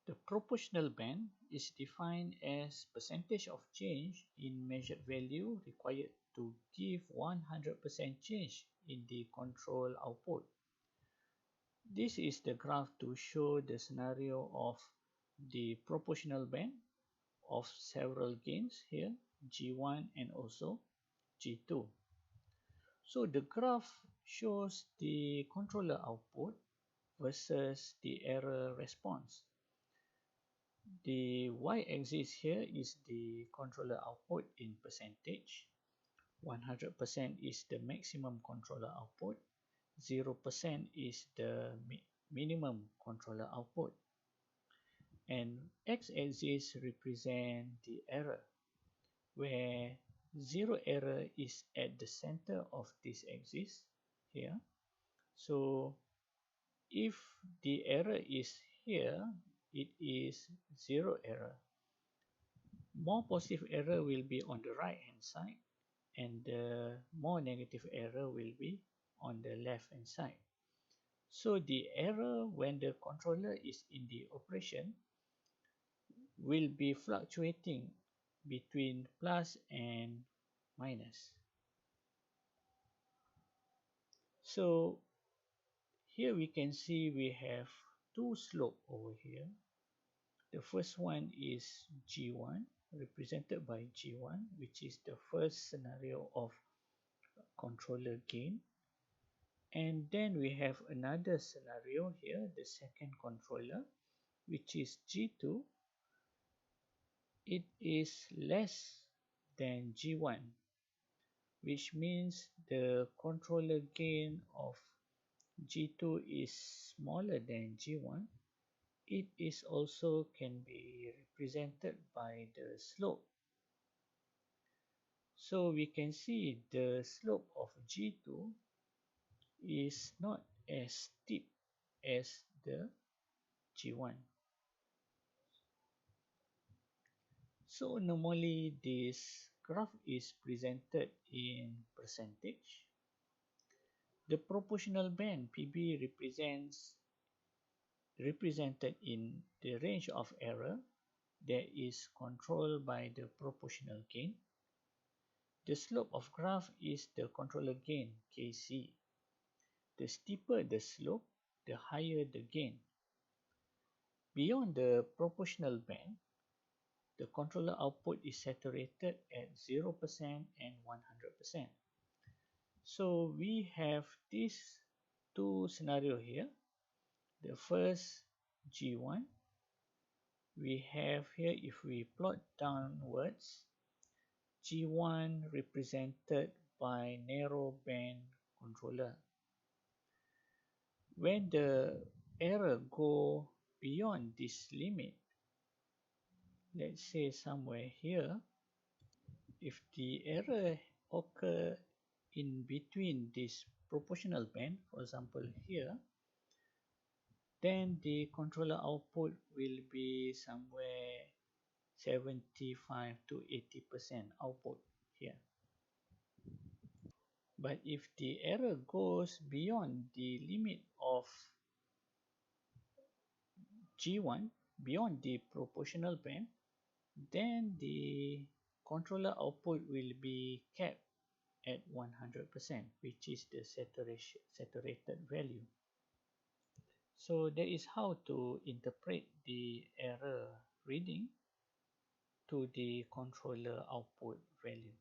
The proportional band is defined as percentage of change in measured value required to give 100% change in the control output. This is the graph to show the scenario of the proportional band of several gains here, G1 and also G2. So the graph shows the controller output versus the error response. The y-axis here is the controller output in percentage. 100% is the maximum controller output. 0% is the minimum controller output. And x-axis represent the error, where 0 error is at the center of this axis here. So if the error is here, it is 0 error. More positive error will be on the right hand side, and the more negative error will be on the left hand side. So the error when the controller is in the operation will be fluctuating between plus and minus. So here we can see we have two slopes over here. The first one is G1, represented by G1, which is the first scenario of controller gain. And then we have another scenario here, the second controller, which is G2. It is less than G1, which means the controller gain of G2 is smaller than G1. It is also can be represented by the slope. So we can see the slope of G2 is not as steep as the G1. So normally this graph is presented in percentage. The proportional band PB represented in the range of error that is controlled by the proportional gain. The slope of graph is the controller gain, Kc. The steeper the slope, the higher the gain. Beyond the proportional band, the controller output is saturated at 0% and 100%. So we have these two scenarios here. The first G1, we have here, if we plot downwards, G1 represented by narrow band controller. When the error go beyond this limit, let's say somewhere here, if the error occur in between this proportional band, for example here, then the controller output will be somewhere 75 to 80% output here. But if the error goes beyond the limit of G1, beyond the proportional band, then the controller output will be capped at 100%, which is the saturated value. So that is how to interpret the error reading to the controller output value.